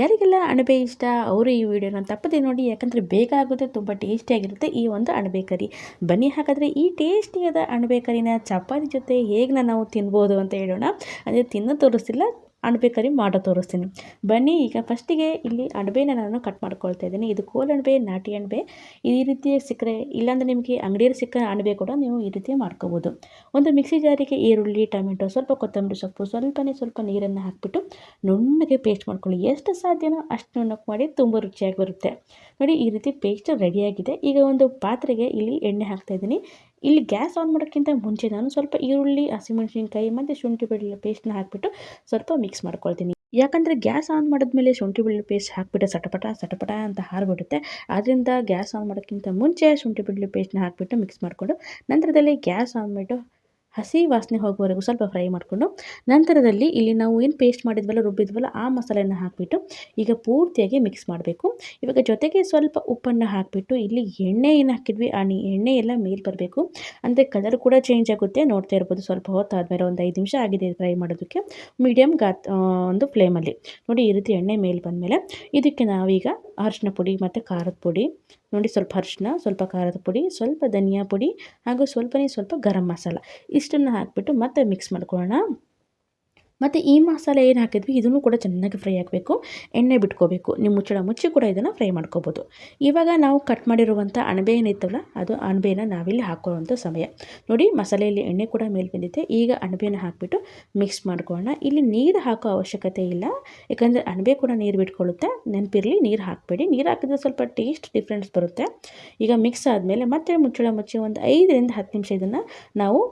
ಯಾರಿಗೆಲ್ಲ ಅಣಬೆ ಇಷ್ಟ ಅವರು ಈ ವಿಡಿಯೋನ ತಪ್ಪದೆ ನೋಡಿ, ಯಾಕಂದರೆ ಬೇಗ ಆಗುತ್ತೆ, ತುಂಬ ಟೇಸ್ಟಿಯಾಗಿರುತ್ತೆ ಈ ಒಂದು ಅಣಬೆ ಕರಿ. ಬನ್ನಿ ಹಾಗಾದರೆ ಈ ಟೇಸ್ಟಿಯಾದ ಅಣಬೆ ಕರಿನ ಚಪಾತಿ ಜೊತೆ ಹೇಗೆ ನಾವು ತಿನ್ಬೋದು ಅಂತ ಹೇಳೋಣ. ಅಂದರೆ ತಿನ್ನೋ ತೋರಿಸ್ತಿಲ್ಲ, ಅಣಬೆ ಕರಿ ಮಾಡೋ ತೋರಿಸ್ತೀನಿ. ಬನ್ನಿ. ಈಗ ಫಸ್ಟಿಗೆ ಇಲ್ಲಿ ಅಣಬೆನ ನಾನು ಕಟ್ ಮಾಡ್ಕೊಳ್ತಾ ಇದ್ದೀನಿ. ಇದು ಕೋಲಣಬೆ, ನಾಟಿ ಅಣಬೆ. ಈ ರೀತಿ ಸಿಕ್ಕರೆ, ಇಲ್ಲಾಂದರೆ ನಿಮಗೆ ಅಂಗಡಿಯಲ್ಲಿ ಸಿಕ್ಕ ಅಣಬೆ ಕೂಡ ನೀವು ಈ ರೀತಿ ಮಾಡ್ಕೋಬೋದು. ಒಂದು ಮಿಕ್ಸಿ ಜಾರಿಗೆ ಈರುಳ್ಳಿ, ಟೊಮೆಟೊ, ಸ್ವಲ್ಪ ಕೊತ್ತಂಬರಿ ಸೊಪ್ಪು, ಸ್ವಲ್ಪ ನೀರನ್ನು ಹಾಕಿಬಿಟ್ಟು ನುಣ್ಣಗೆ ಪೇಸ್ಟ್ ಮಾಡ್ಕೊಳ್ಳಿ. ಎಷ್ಟು ಸಾಧ್ಯನೋ ಅಷ್ಟು ನುಣ್ಣಗೆ ಮಾಡಿ, ತುಂಬ ರುಚಿಯಾಗಿ ಬರುತ್ತೆ. ನೋಡಿ, ಈ ರೀತಿ ಪೇಸ್ಟ್ ರೆಡಿಯಾಗಿದೆ. ಈಗ ಒಂದು ಪಾತ್ರೆಗೆ ಇಲ್ಲಿ ಎಣ್ಣೆ ಹಾಕ್ತಾಯಿದ್ದೀನಿ. ಇಲ್ಲಿ ಗ್ಯಾಸ್ ಆನ್ ಮಾಡೋಕ್ಕಿಂತ ಮುಂಚೆ ನಾನು ಸ್ವಲ್ಪ ಈರುಳ್ಳಿ, ಹಸಿಮೆಣಸಿನ್ಕಾಯಿ ಮತ್ತು ಶುಂಠಿ ಬೆಳ್ಳುಳ್ಳಿ ಪೇಸ್ಟ್ನ ಹಾಕಿಬಿಟ್ಟು ಸ್ವಲ್ಪ ಮಿಕ್ಸ್ ಮಾಡ್ಕೊಳ್ತೀನಿ. ಯಾಕಂದರೆ ಗ್ಯಾಸ್ ಆನ್ ಮಾಡಿದ್ಮೇಲೆ ಶುಂಠಿ ಬೆಳ್ಳುಳ್ಳಿ ಪೇಸ್ಟ್ ಹಾಕಿಬಿಟ್ಟು ಸಟಪಟ ಅಂತ ಹಾರಿಬಿಡುತ್ತೆ. ಆದ್ದರಿಂದ ಗ್ಯಾಸ್ ಆನ್ ಮಾಡೋಕ್ಕಿಂತ ಮುಂಚೆ ಶುಂಠಿ ಬೆಳ್ಳುಳ್ಳಿ ಪೇಸ್ಟ್ನ ಹಾಕಿಬಿಟ್ಟು ಮಿಕ್ಸ್ ಮಾಡಿಕೊಂಡು, ನಂತರದಲ್ಲಿ ಗ್ಯಾಸ್ ಆನ್ ಮಾಡಿಬಿಟ್ಟು ಹಸಿ ವಾಸನೆ ಹೋಗುವವರೆಗೂ ಸ್ವಲ್ಪ ಫ್ರೈ ಮಾಡಿಕೊಂಡು, ನಂತರದಲ್ಲಿ ಇಲ್ಲಿ ನಾವು ಏನು ಪೇಸ್ಟ್ ಮಾಡಿದ್ವಲ್ಲ, ರುಬ್ಬಿದ್ವಲ್ಲ, ಆ ಮಸಾಲೆಯನ್ನು ಹಾಕಿಬಿಟ್ಟು ಈಗ ಪೂರ್ತಿಯಾಗಿ ಮಿಕ್ಸ್ ಮಾಡಬೇಕು. ಇವಾಗ ಜೊತೆಗೆ ಸ್ವಲ್ಪ ಉಪ್ಪನ್ನು ಹಾಕಿಬಿಟ್ಟು ಇಲ್ಲಿ ಎಣ್ಣೆ ಏನು ಹಾಕಿದ್ವಿ ಆ ಎಣ್ಣೆ ಎಲ್ಲ ಮೇಲೆ ಬರಬೇಕು. ಅಂದರೆ ಕಲರ್ ಕೂಡ ಚೇಂಜ್ ಆಗುತ್ತೆ, ನೋಡ್ತಾ ಇರ್ಬೋದು. ಸ್ವಲ್ಪ ಹೊತ್ತಾದಮೇಲೆ ಒಂದು 5 ನಿಮಿಷ ಆಗಿದೆ ಫ್ರೈ ಮಾಡೋದಕ್ಕೆ, ಮೀಡಿಯಮ್ ಒಂದು ಫ್ಲೇಮಲ್ಲಿ. ನೋಡಿ, ಈ ರೀತಿ ಎಣ್ಣೆ ಮೇಲೆ ಬಂದಮೇಲೆ ಇದಕ್ಕೆ ನಾವೀಗ ಅರಿಶಿನ ಪುಡಿ ಮತ್ತು ಖಾರದ ಪುಡಿ, ನೋಡಿ ಸ್ವಲ್ಪ ಅರಿಶಿನ, ಸ್ವಲ್ಪ ಖಾರದ ಪುಡಿ, ಸ್ವಲ್ಪ ಧನಿಯಾ ಪುಡಿ ಹಾಗೂ ಸ್ವಲ್ಪ ಗರಂ ಮಸಾಲ ಇಷ್ಟನ್ನು ಹಾಕಿಬಿಟ್ಟು ಮತ್ತೆ ಮಿಕ್ಸ್ ಮಾಡ್ಕೊಳ್ಳೋಣ. ಮತ್ತು ಈ ಮಸಾಲೆ ಏನು ಹಾಕಿದ್ವಿ ಇದನ್ನು ಕೂಡ ಚೆನ್ನಾಗಿ ಫ್ರೈ ಆಗಬೇಕು, ಎಣ್ಣೆ ಬಿಟ್ಕೋಬೇಕು. ನೀವು ಮುಚ್ಚಳ ಮುಚ್ಚಿ ಕೂಡ ಇದನ್ನು ಫ್ರೈ ಮಾಡ್ಕೋಬೋದು. ಇವಾಗ ನಾವು ಕಟ್ ಮಾಡಿರುವಂಥ ಅಣಬೆ ಏನಿತ್ತಲ್ಲ, ಅದು ಅಣಬೆನ ನಾವಿಲ್ಲಿ ಹಾಕೊಳ್ಳುವಂಥ ಸಮಯ. ನೋಡಿ, ಮಸಾಲೆಯಲ್ಲಿ ಎಣ್ಣೆ ಕೂಡ ಮೇಲೆ ಬಂದಿದೆ. ಈಗ ಅಣಬೆನ ಹಾಕಿಬಿಟ್ಟು ಮಿಕ್ಸ್ ಮಾಡ್ಕೊಳ್ಳೋಣ. ಇಲ್ಲಿ ನೀರು ಹಾಕೋ ಅವಶ್ಯಕತೆ ಇಲ್ಲ, ಯಾಕಂದರೆ ಅಣಬೆ ಕೂಡ ನೀರು ಬಿಟ್ಕೊಳ್ಳುತ್ತೆ. ನೆನಪಿರಲಿ, ನೀರು ಹಾಕಬೇಡಿ. ನೀರು ಹಾಕಿದ್ರೆ ಸ್ವಲ್ಪ ಟೇಸ್ಟ್ ಡಿಫ್ರೆನ್ಸ್ ಬರುತ್ತೆ. ಈಗ ಮಿಕ್ಸ್ ಆದಮೇಲೆ ಮತ್ತೆ ಮುಚ್ಚಳ ಮುಚ್ಚಿ ಒಂದು 5ರಿಂದ 10 ನಿಮಿಷ ಇದನ್ನು ನಾವು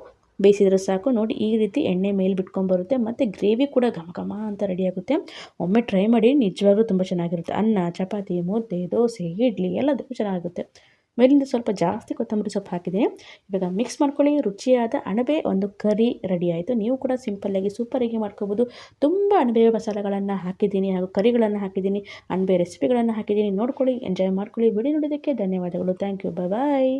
ಬೇಯಿಸಿದ್ರೆ ಸಾಕು. ನೋಡಿ, ಈ ರೀತಿ ಎಣ್ಣೆ ಮೇಲೆ ಬಿಟ್ಕೊಂಡ್ಬರುತ್ತೆ ಮತ್ತು ಗ್ರೇವಿ ಕೂಡ ಘಮ ಅಂತ ರೆಡಿಯಾಗುತ್ತೆ. ಒಮ್ಮೆ ಟ್ರೈ ಮಾಡಿ, ನಿಜವಾಗ್ಲೂ ತುಂಬ ಚೆನ್ನಾಗಿರುತ್ತೆ. ಅನ್ನ, ಚಪಾತಿ, ಮುದ್ದೆ, ದೋಸೆ, ಇಡ್ಲಿ ಎಲ್ಲದಕ್ಕೂ ಚೆನ್ನಾಗುತ್ತೆ. ಮೇಲಿಂದ ಸ್ವಲ್ಪ ಜಾಸ್ತಿ ಕೊತ್ತಂಬರಿ ಸೊಪ್ಪು ಹಾಕಿದ್ದೀನಿ. ಇವಾಗ ಮಿಕ್ಸ್ ಮಾಡ್ಕೊಳ್ಳಿ. ರುಚಿಯಾದ ಅಣಬೆ ಒಂದು ಕರಿ ರೆಡಿ ಆಯಿತು. ನೀವು ಕೂಡ ಸಿಂಪಲ್ಲಾಗಿ ಸೂಪರಾಗಿ ಮಾಡ್ಕೋಬೋದು. ತುಂಬ ಅಣಬೆ ಮಸಾಲೆಗಳನ್ನು ಹಾಕಿದ್ದೀನಿ ಹಾಗೂ ಕರಿಗಳನ್ನು ಹಾಕಿದ್ದೀನಿ, ಅಣಬೆ ರೆಸಿಪಿಗಳನ್ನು ಹಾಕಿದ್ದೀನಿ. ನೋಡ್ಕೊಳ್ಳಿ, ಎಂಜಾಯ್ ಮಾಡ್ಕೊಳ್ಳಿ. ವಿಡಿಯೋ ನೋಡೋದಕ್ಕೆ ಧನ್ಯವಾದಗಳು. Thank you. ಬಾಯ್.